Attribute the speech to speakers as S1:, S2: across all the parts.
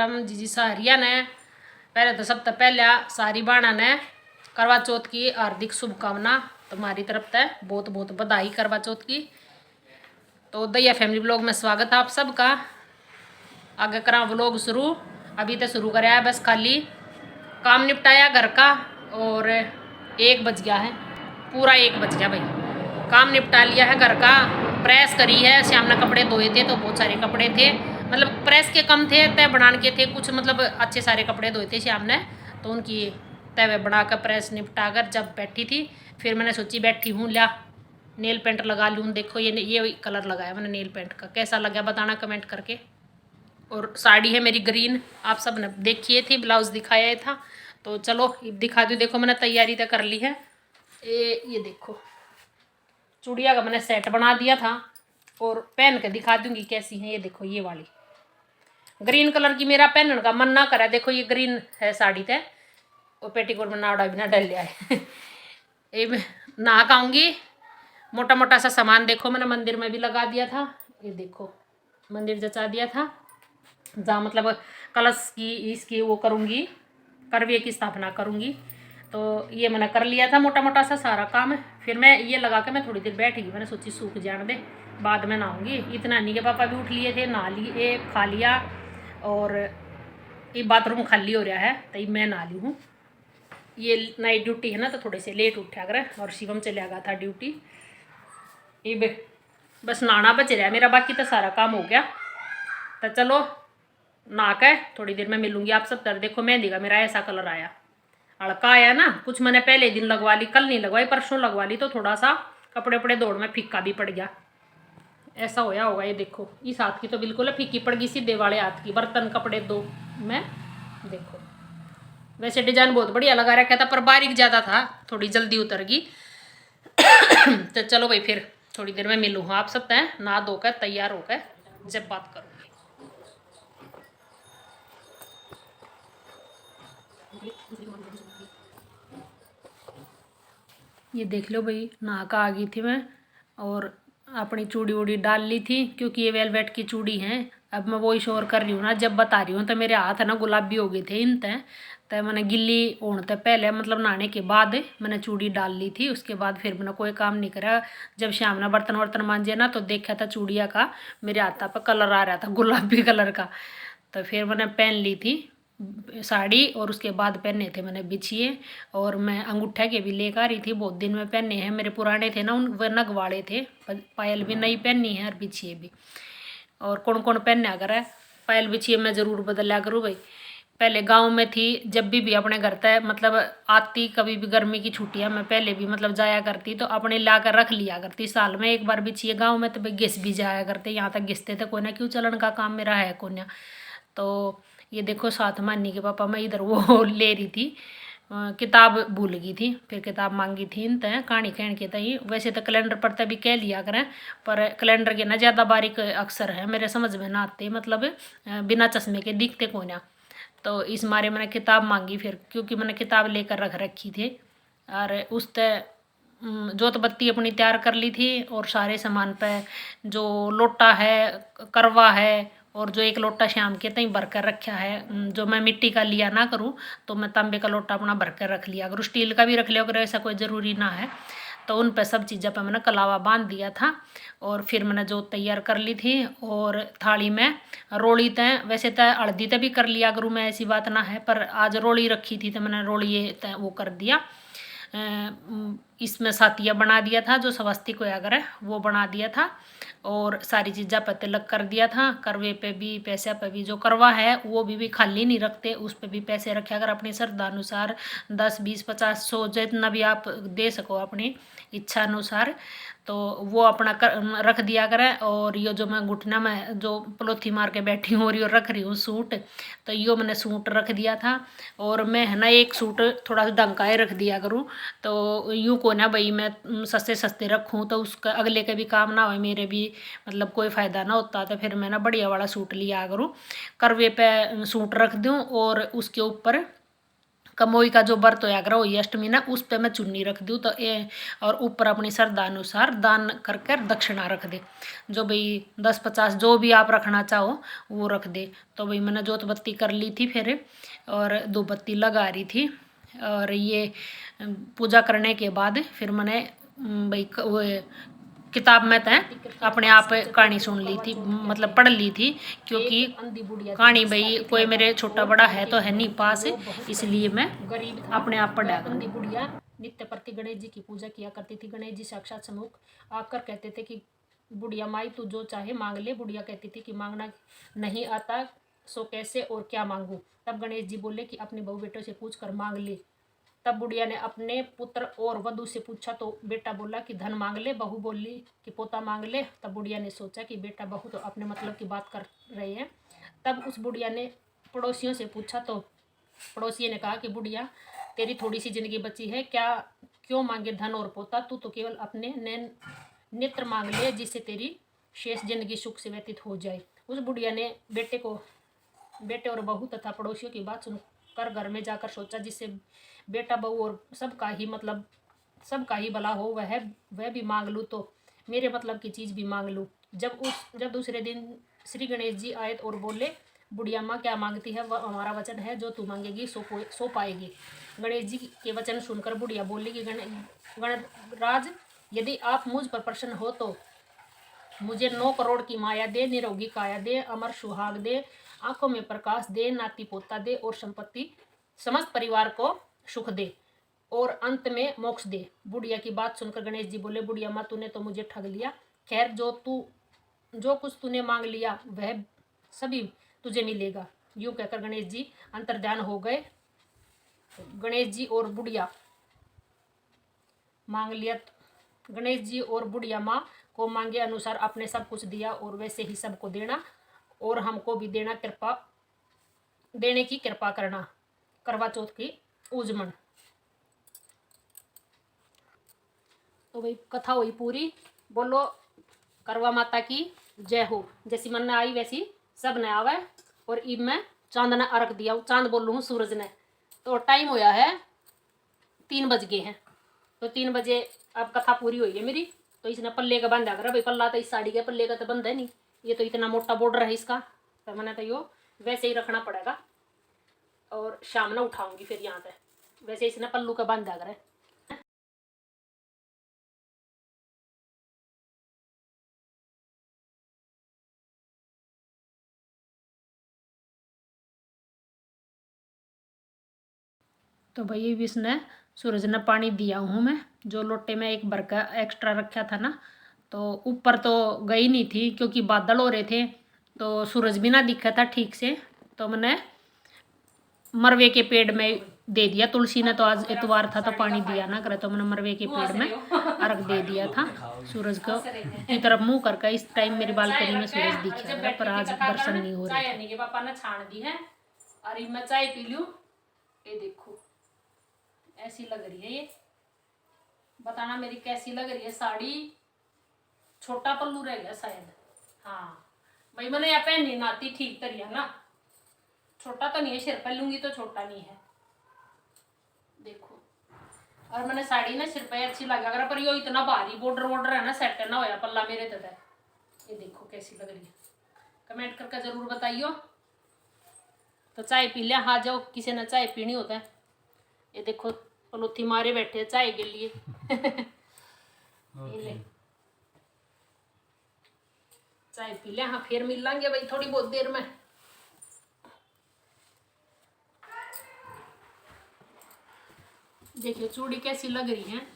S1: राम जी सारिया ने। पहले तो सबसे पहले सारी बाणा ने करवा चौथ की हार्दिक शुभकामना। तुम्हारी तरफ से बहुत बहुत बधाई करवा चौथ की। तो दैया फैमिली ब्लॉग में स्वागत है आप सबका। आगे करा व्लॉग शुरू। अभी तो शुरू कराया है, बस खाली काम निपटाया घर का और 1 बज गया है, पूरा 1 बज गया भाई। काम निपटा लिया है घर का, प्रेस करी है। श्याम ने कपड़े धोए थे तो बहुत सारे कपड़े थे, मतलब प्रेस के कम थे, तय बनाने के थे कुछ, मतलब अच्छे सारे कपड़े धोए थे श्याम ने। तो उनकी तय बनाकर प्रेस निपटा कर जब बैठी थी, फिर मैंने सोची बैठी हूँ ला नेल पेंट लगा लूँ। देखो ये कलर लगाया मैंने नेल पेंट का, कैसा लगा बताना कमेंट करके। और साड़ी है मेरी ग्रीन, आप सब ने देखिए थी, ब्लाउज दिखाया था। तो चलो दिखा दूँ। देखो मैंने तैयारी तो कर ली है। ये देखो चूड़िया का मैंने सेट बना दिया था और पहन के दिखा दूंगी कैसी है। ये देखो ये वाली ग्रीन कलर की, मेरा पहनने का मन ना करा। देखो ये ग्रीन है साड़ी ते, और पेटीकोट में नावड़ा भी ना डल लिया है। ये नहा खाऊंगी। मोटा मोटा सा सामान देखो मैंने मंदिर में भी लगा दिया था। ये देखो मंदिर जचा दिया था, जहाँ मतलब कलश की इसकी वो करूँगी, करवे की स्थापना करूँगी। तो ये मैंने कर लिया था मोटा मोटा सा सारा काम। फिर मैं ये लगा के मैं थोड़ी देर बैठ गई, मैंने सोची सूख जाने दे, बाद में नहाऊंगी। इतना नहीं के पापा भी उठ लिए थे, नहा लिए, खा लिया, और ये बाथरूम खाली हो रहा है तो मैं नहा ली हूँ। ये नाइट ड्यूटी है ना, तो थोड़े से लेट उठा कर, और शिवम चले गया था ड्यूटी। ये बस नहाना बच रहा है मेरा, बाकी तो सारा काम हो गया। तो चलो नहा के थोड़ी देर में मिलूंगी आप सब। तर देखो मेहंदी का मेरा ऐसा कलर आया, हल्का आया ना। कुछ मैंने पहले दिन लगवा ली, कल नहीं लगवाई, परसों लगवा ली, तो थोड़ा सा कपड़े उपड़े दौड़ में फीका भी पड़ गया, ऐसा होया होगा। ये देखो इस हाथ की तो बिल्कुल फीकी पड़ गई, सीधे वाले हाथ की बर्तन कपड़े दो में। देखो वैसे डिजाइन बहुत बढ़िया लगा रखा था, पर बारीक ज़्यादा था, थोड़ी जल्दी उतर गई। तो चलो भाई फिर थोड़ी देर में मिलूँ आप सब तय नहा धोकर तैयार होकर जब बात करूँगी। ये देख लो भाई, नहा का आ गई थी मैं, और अपनी चूड़ी वूड़ी डाल ली थी, क्योंकि ये वेलवेट की चूड़ी हैं। अब मैं वही शोर कर रही हूँ ना, जब बता रही हूँ तो मेरे हाथ है ना गुलाबी हो गए थे इन तय। तो मैंने गिल्ली होने से पहले, मतलब नहाने के बाद मैंने चूड़ी डाल ली थी। उसके बाद फिर मैंने कोई काम नहीं करा। जब शाम ने बर्तन वर्तन मांजे ना, तो देखा था चूड़िया का मेरे हाथा पर कलर आ रहा था गुलाबी कलर का। तो फिर मैंने पहन ली थी साड़ी, और उसके बाद पहने थे मैंने बिछिए। और मैं अंगूठा के भी लेकर आ रही थी, बहुत दिन में पहने हैं, मेरे पुराने थे ना, उन वे नगवाड़े थे। पायल भी नई पहननी है और बिछिए भी। और कौन कौन पहनने अगर है पायल बिछिए मैं ज़रूर बदला करूँ भाई। पहले गांव में थी, जब भी अपने घर तक मतलब आती, कभी भी गर्मी की छुट्टियां मैं पहले भी मतलब जाया करती, तो अपने ला कर रख लिया करती साल में एक बार बिछिए। गांव में तो भाई घिस भी जाया करते, यहाँ तक घिसते थे, कोई ना क्यों चलन का काम मेरा है कोन्या। तो ये देखो साथ मानी के पापा मैं इधर वो ले रही थी, किताब भूल गई थी, फिर किताब मांगी थी इन तय कहानी कहन के तई। वैसे तो कैलेंडर पर तभी कह लिया करें, पर कैलेंडर के ना ज़्यादा बारीक अक्षर है मेरे समझ में ना आते, मतलब बिना चश्मे के दिखते को ना। तो इस मारे मैंने किताब मांगी फिर, क्योंकि मैंने किताब लेकर रख रखी थी। और उस तय जोत बत्ती अपनी तैयार कर ली थी, और सारे सामान पे जो लोटा है, करवा है, और जो एक लोटा शाम के तई भर कर रखा है, जो मैं मिट्टी का लिया ना करूँ, तो मैं तांबे का लोटा अपना भर कर रख लिया करूँ। स्टील का भी रख लिया अगर ऐसा कोई ज़रूरी ना है। तो उन पर सब चीज़ों पर मैंने कलावा बांध दिया था, और फिर मैंने जो तैयार कर ली थी। और थाली में रोली तय, वैसे तो हल्दी तय भी कर लिया करूँ मैं, ऐसी बात ना है, पर आज रोली रखी थी तो मैंने रोली ये तय वो कर दिया। इसमें सातिया बना दिया था, जो स्वस्तिक होया करे वो बना दिया था। और सारी चीज़ा पर तिलक कर दिया था, करवे पे भी पैसे पे भी। जो करवा है वो भी खाली नहीं रखते, उस पर भी पैसे रखे अगर अपनी श्रद्धा अनुसार 10 20 50 100 जितना भी आप दे सको अपनी इच्छा अनुसार, तो वो अपना रख दिया करें। और ये जो मैं घुटना में जो पलोथी मार के बैठी हूँ और ये रख रही हूँ सूट, तो यो मैंने सूट रख दिया था। और मैं है ना एक सूट थोड़ा सा ढंग का ही रख दिया करूँ, तो यूँ को ना भाई मैं सस्ते सस्ते रखूँ तो उसका अगले के भी काम ना हो, मेरे भी मतलब कोई फ़ायदा ना होता। तो फिर मैं ना बढ़िया वाला सूट लिया करूँ, करवे पे सूट रख दूँ और उसके ऊपर कमोई का जो व्रत होया करो ये अष्टमी ना, उस पे मैं चुन्नी रख दूँ तो ये, और ऊपर अपनी श्रद्धा अनुसार दान करके दक्षिणा रख दे। जो भाई 10-50 जो भी आप रखना चाहो वो रख दे। तो भाई मैंने जोत बत्ती कर ली थी फिर, और धूप बत्ती लगा रही थी। और ये पूजा करने के बाद फिर मैंने भाई वो किताब में तो अपने आप कहानी सुन ली थी, मतलब पढ़ ली थी, क्योंकि कहानी भाई कोई मेरे छोटा बड़ा है तो है नहीं पास, इसलिए मैं अपने आप पढ़ा। अंधी बुढ़िया नित्य प्रति गणेश जी की पूजा किया करती थी। गणेश जी साक्षात सम्मुख आकर कहते थे कि बुढ़िया माई तू जो चाहे मांग ले। बुढ़िया कहती थी कि मांगना नहीं आता सो कैसे और क्या मांगू। तब गणेश जी बोले कि अपने बहू बेटों से पूछ कर मांग ले। तब बुढ़िया ने अपने पुत्र और वधू से पूछा तो बेटा बोला कि धन मांग ले। बहू बोली कि पोता मांग ले। तब बुढ़िया ने सोचा कि बेटा बहू तो अपने मतलब की बात कर रहे हैं। तब उस बुढ़िया ने पड़ोसियों से पूछा तो पड़ोसी ने कहा कि बुढ़िया तेरी थोड़ी सी जिंदगी बची है, क्या क्यों मांगे धन और पोता, तू तो केवल अपने नेत्र मांग ले जिससे तेरी शेष जिंदगी सुख से व्यतीत हो जाए। उस बुढ़िया ने बेटे और बहू तथा पड़ोसियों की बात सुनकर घर में जाकर सोचा जिससे बेटा बहू और सबका ही भला हो, वह भी मांग लूँ तो मेरे मतलब की चीज़ भी मांग लूँ। जब दूसरे दिन श्री गणेश जी आए और बोले बुढ़िया माँ क्या मांगती है, वह हमारा वचन है, जो तू मांगेगी सो पाएगी। गणेश जी के वचन सुनकर बुढ़िया बोली कि गणराज यदि आप मुझ पर प्रसन्न हो तो मुझे 9 करोड़ की माया दे, निरोगी काया दे, अमर सुहाग दे, आंखों में प्रकाश दे, नाती पोता दे और संपत्ति समस्त परिवार को सुख दे और अंत में मोक्ष दे। बुढ़िया की बात सुनकर गणेश जी बोले बुढ़िया माँ तूने तो मुझे ठग लिया। खैर जो कुछ तूने मांग लिया वह सभी तुझे मिलेगा। यूं कहकर गणेश जी अंतर्ध्यान हो गए। गणेश जी और बुढ़िया मांग लिया। गणेश जी और बुढ़िया माँ को मांगे अनुसार आपने सब कुछ दिया और वैसे ही सबको देना और हमको भी देने की कृपा करना। करवा चौथ की उजमन। तो भाई कथा हुई पूरी। बोलो करवा माता की जय हो। जैसी मन ने आई वैसी सब ने आवे। और इब मैं चांद ने अर्घ दिया। चांद बोल लूँ सूरज ने। तो टाइम होया है 3 बज गए हैं। तो 3 बजे अब कथा पूरी हुई है मेरी। तो इसने पल्ले का बांधा कर भाई, पल्ला तो इस साड़ी के पल्ले का तो बंधा है नहीं, ये तो इतना मोटा बॉर्डर है इसका, तो मैंने तो यो वैसे ही रखना पड़ेगा और शाम में उठाऊंगी फिर यहाँ पे। वैसे इसने पल्लू का बांधा कर। तो भाई इसने सूरज ने पानी दिया हूँ मैं, जो लोटे में एक भर का एक्स्ट्रा रखा था ना, तो ऊपर तो गई नहीं थी क्योंकि बादल हो रहे थे तो सूरज भी ना दिखा था ठीक से। तो मैंने मरवे के पेड़ में दे दिया। तुलसी ने तो आज इतवार था तो पानी दिया ना करे, तो मैंने मरवे के पेड़ में अर्घ दे दिया था सूरज को की तरफ मुंह करके। इस टाइम मेरी बालकनी में सूरज दिखा पर आज दर्शन नहीं हो रहा है। पापा ने छान दी है और मैं चाय पी लूं। ये देखो ऐसी लग रही है, ये बताना मेरी कैसी लग रही है साड़ी। छोटा पल्लू रह गया शायद। हाँ भाई मैंने यहाँ पहननी नाती ठीक तरिया ना, छोटा तो नहीं है, सिर पर लूंगी तो छोटा नहीं है। देखो और मैंने साड़ी ना सिर पे अच्छी लगा कर, पर यो इतना भारी बॉर्डर है ना, सेट ना होया पल्ला मेरे तक। ये देखो कैसी लग रही है, कमेंट करके जरूर बताइयो। तो चाय पी लिया। हाँ जाओ किसी ने चाय पीनी होता है। ये देखो पलोथी मारे बैठे चाय के लिए। चाय पी लिया। हाँ फिर मिल लेंगे भाई थोड़ी बहुत देर में। देखिए चूड़ी कैसी लग रही है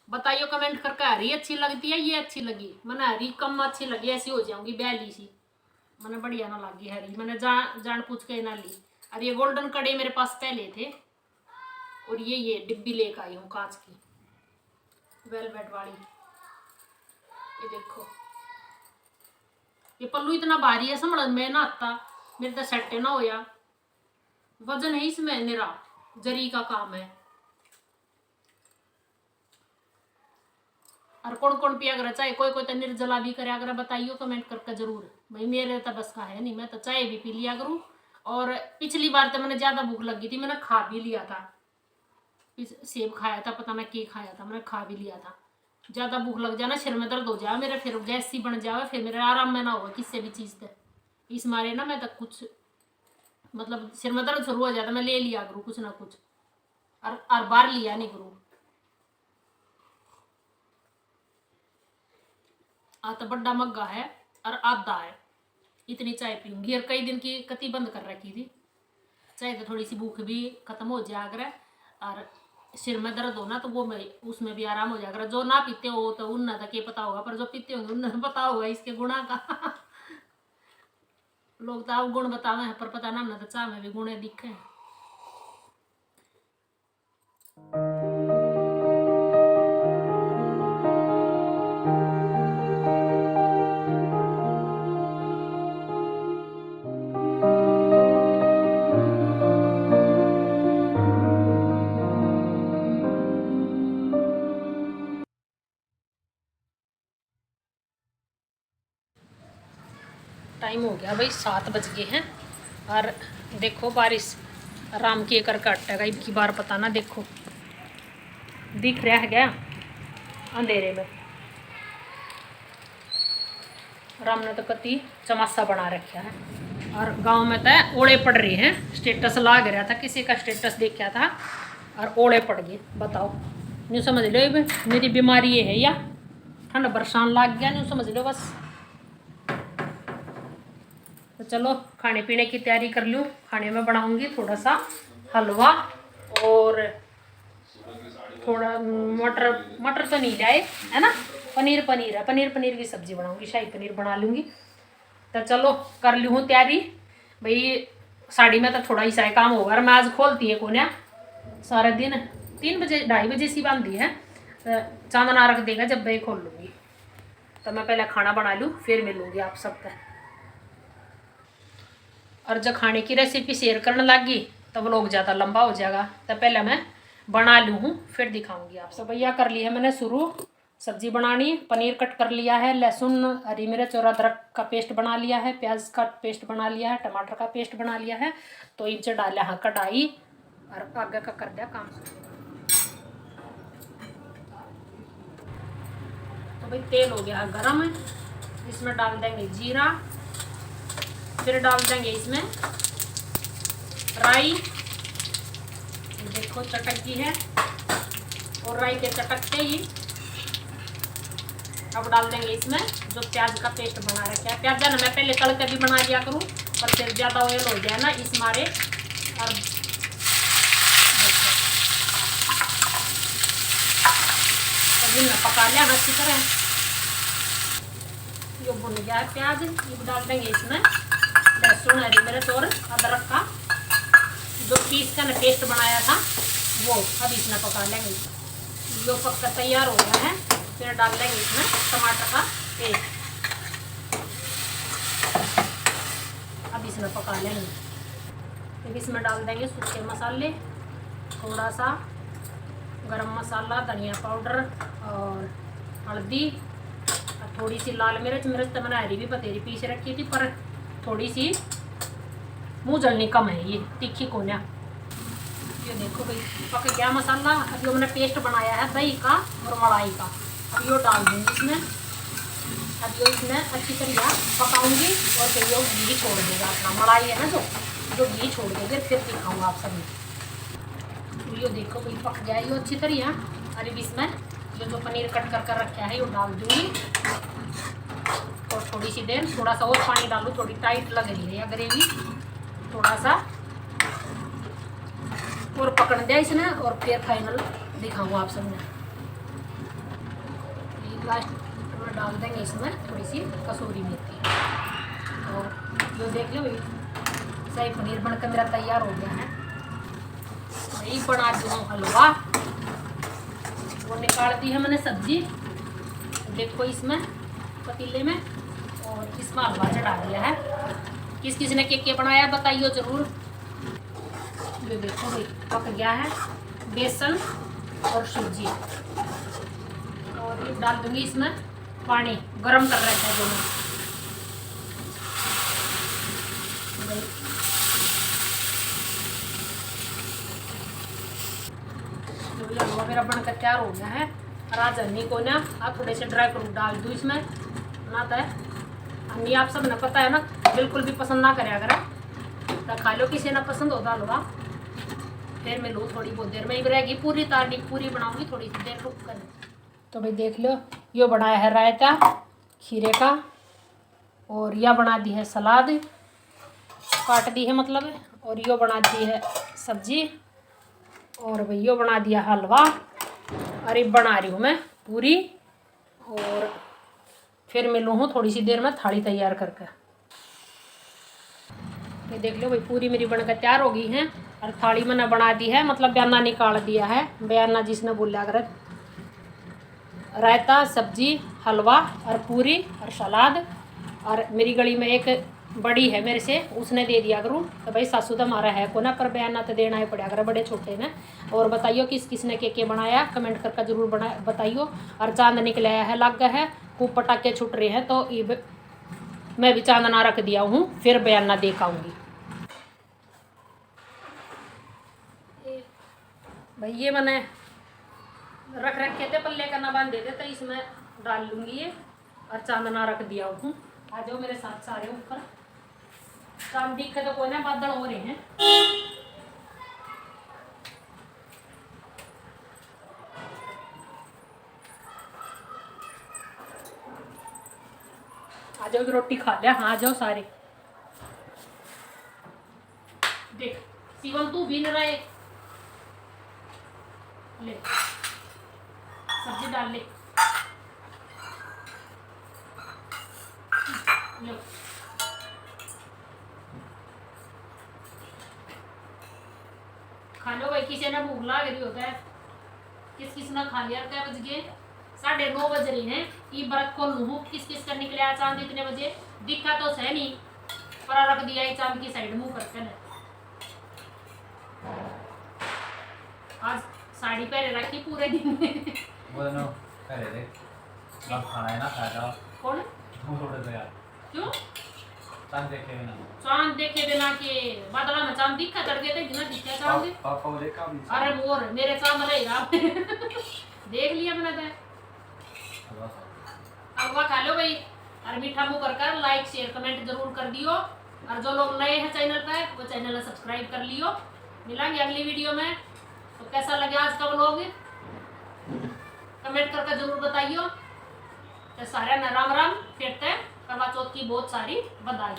S1: बताइयो कमेंट करके। हरी अच्छी लगती है ये अच्छी लगी? मैंने हरी कम अच्छी लगी, ऐसी हो जाऊंगी बैली सी। मैंने बढ़िया ना लगी हरी, मैंने जान पूछ के ना ली। और ये गोल्डन कड़े मेरे पास पहले थे और ये डिब्बी लेकर आई हूँ कांच की वेलवेट वाली। ये देखो ये पल्लू इतना भारी है समझ में ना आता, मेरे तो सेट ना होया। वजन है इसमें मेरा, जरी का काम है। और कौन कौन पिया करे चाय, कोई तो निर्जला भी करे अगर बताइयो कमेंट करके जरूर। भाई मेरे तो बस का है नहीं, मैं तो चाय भी पी लिया करूँ और पिछली बार तो मैंने ज़्यादा भूख लगी थी, मैंने खा भी लिया था। सेब खाया था, पता नहीं क्या खाया था, मैंने खा भी लिया था। ज़्यादा भूख लग जाए ना सिर में दर्द हो जाए मेरे, फिर गैस सी बन जाए, फिर मेरे आराम में ना होगा किसी भी चीज़ से। इस मारे ना मैं तक कुछ मतलब सिर में दर्द शुरू हो जाता, मैं ले लिया करूँ कुछ ना कुछ, और बार लिया नहीं करूँ। तो बड़ा मग्गा है और आधा है, इतनी चाय पीऊँगी। और कई दिन की कति बंद कर रखी थी चाय, तो थोड़ी सी भूख भी खत्म हो जाया करे, और सिर में दर्द हो ना तो वो मैं उसमें भी आराम हो जाएगा। जो ना पीते हो तो उन्हें तक ये पता होगा, पर जो पीते होंगे उन्हें पता होगा इसके गुणा का। लोग तो आप गुण बतावे हैं, पर पता ना तो चाह में भी गुण दिखे। टाइम हो गया भाई, 7 बज गए हैं। और देखो बारिश राम के कर कटेगा इनकी बार, पता ना देखो दिख रहा है क्या अंधेरे में। राम ने तो कति चमासा बना रखा है। और गांव में तो ओले पड़ रहे हैं, स्टेटस लाग रहा था, किसी का स्टेटस देखा था और ओले पड़ गए। बताओ, न्यू समझ लो मेरी बीमारी ये है या ठंड बरसान लाग गया, न्यू समझ लो बस। तो चलो खाने पीने की तैयारी कर लूँ। खाने में बनाऊंगी थोड़ा सा हलवा और थोड़ा मटर तो नहीं लाए है ना, पनीर है, पनीर की सब्जी बनाऊंगी, शाही पनीर बना लूँगी। तो चलो कर लूँ तैयारी भाई। साड़ी में तो थोड़ा ही सा काम होगा, और मैं आज खोलती है कोने सारा दिन, 3 बजे 2:30 बजे सी बांधी है, तो चांदना रख देगा जब मैं खोल लूँगी। तो मैं पहले खाना बना लूँ फिर मिलूँगी आप सबसे। और जब खाने की रेसिपी शेयर करने लगी तो व्लॉग ज़्यादा लंबा हो जाएगा, तो पहले मैं बना लूँ फिर दिखाऊंगी आप सब। भैया कर लिया मैंने शुरू सब्जी बनानी। पनीर कट कर लिया है, लहसुन हरी मिर्च और अदरक का पेस्ट बना लिया है, प्याज का पेस्ट बना लिया है, टमाटर का पेस्ट बना लिया है। तो इनसे डाला हाँ कढ़ाई और आगे का कर दिया काम। तो भाई तेल हो गया गरम, इसमें डाल देंगे जीरा, फिर डाल देंगे इसमें राई, देखो चटक की है, और राई के चटकते ही अब डाल देंगे इसमें जो प्याज का पेस्ट बना रखा है। प्याज ना मैं पहले तल के भी बना लिया करूँ, पर फिर ज़्यादा ऑयल हो जाए ना इस मारे। और तो पका लिया अच्छी तरह, ये भुन गया है प्याज। ये डाल देंगे इसमें लहसुन हरी मिर्च और अदरक का जो पीस का ना पेस्ट बनाया था वो अब इसमें पका लेंगे। जो पककर तैयार हो गया है फिर डाल देंगे इसमें टमाटर का पेस्ट, अब इसमें पका लेंगे। फिर इसमें डाल देंगे सूखे मसाले, थोड़ा सा गरम मसाला, धनिया पाउडर और हल्दी, थोड़ी सी लाल मिर्च। तो मैंने हरी भी पतेरी पीस रखी थी, पर थोड़ी सी मुँह जलनी कम है, ये तीखी कोन्या। ये देखो भाई पक गया मसाला। अब जो मैंने पेस्ट बनाया है दही का और मलाई का, अब ये डाल दूँगी इसमें। अब ये इसमें अच्छी तरह पकाऊंगी और फिर ये घी छोड़ देगा अपना, मलाई है ना जो घी छोड़ देंगे, फिर दिखाऊंगा आप सभी। ये देखो भाई पक गया ये अच्छी तरह। और अब इसमें जो पनीर कट कर रखा है ये डाल दूँगी, और थोड़ी सी देर थोड़ा सा और पानी डालूँ, थोड़ी टाइट लग रही है ग्रेवी, थोड़ा सा और पकड़ दिया इसने, और फिर फाइनल दिखाऊंगा आप सबने। लास्ट में डाल देंगे इसमें थोड़ी सी कसूरी मेथी, और जो देख लो भाई शाही पनीर बनकर मेरा तैयार हो गया है। वही बना दूँ हलवा, वो निकाल दी है मैंने सब्जी, देखो इसमें पतीले में, और इसमें हलवा चढ़ा दिया है। किस किस ने क्या बनाया बताइए ज़रूर। ये देखो भाई पक गया है बेसन और सूजी, और ये डाल दूंगी इसमें पानी गरम कर रखा है जो मैं मेरा बनकर तैयार हो गया है। राजनी को ना आप थोड़े से ड्राई फ्रूट डाल दूँ इसमें, बनाता है अन्नी आप सब ना पता है ना, बिल्कुल भी पसंद ना करे अगर तो खा लो, किसी ना पसंद होता हलवा। फिर मैं लूँ थोड़ी बहुत देर में ही रहेगी पूरी, तारनी पूरी बनाऊंगी थोड़ी सी देर रुक कर। तो भाई देख लो, ये बनाया है रायता खीरे का, और यह बना दी है सलाद काट दी है मतलब, और यो बना दी है सब्जी, और भाई यो बना दिया हलवा, अरे बना रही हूँ मैं पूरी। और फिर मिलूँ हूँ थोड़ी सी देर में थाली तैयार करके। ये देख लो भाई पूरी मेरी बनकर तैयार हो गई है, और थाली मैंने बना दी है, मतलब बयाना निकाल दिया है। बयाना जिसने बोला अगर रायता सब्जी हलवा और पूरी और सलाद, और मेरी गली में एक बड़ी है मेरे से, उसने दे दिया करूँ तो भाई सासू तो हमारा है को ना, पर बयाना तो देना ही पड़ा कर बड़े छोटे ने। और बताइयो किस किसने के बनाया, कमेंट करके जरूर बताइयो। और चांद निकला है लग गया है, खूब पटाखे छुट रहे हैं, तो ये मैं भी चांदना रख दिया हूँ, फिर बयाना देख आऊँगी। भाई ये मैंने रख रखे थे पल्ले का ना बांध देते, तो इसमें डाल लूँगी ये, और चांदना रख दिया हूँ। आ जाओ मेरे साथ सारे ऊपर, चांद दिखे तो कोई ना, बादल हो रहे हैं। आ जाओ रोटी खा लिया, हाँ आ जाओ सारे। देख शिवम तू भी न रहे, ले सब्जी डाल ले, लो खा लो भाई, किसी ने भूख लग रही होता है, किस किस ने खा लिया। क्या बज गए? 9:30 बज रहे हैं। ये व्रत को लूँ किस किस का निकले चांद इतने बजे, दिखा तो सह नहीं, पर रख दिया चांद की साइड मुंह करके। आज साड़ी पहने रखी पूरे दिन में।
S2: खाना है ना खाया
S1: कौन क्यों? चांद देखे बिना के बादला में चांद दिखा तड़के थे बिना दिखा चांद।
S2: पापा को देखा भी।
S1: अरे मोर मेरे चांद रहेगा। देख लिया मैंने तो। अब खा लो भाई, और मीठा मुँह कर लाइक शेयर कमेंट जरूर कर दियो, और जो लोग नए हैं चैनल पे वो चैनल सब्सक्राइब कर लियो। मिलेंगे अगली वीडियो में। तो कैसा लगे आज का व्लॉग कमेंट करके जरूर बताइयो। तो सारे राम राम, फिर करवा चौथ की बहुत सारी बधाई।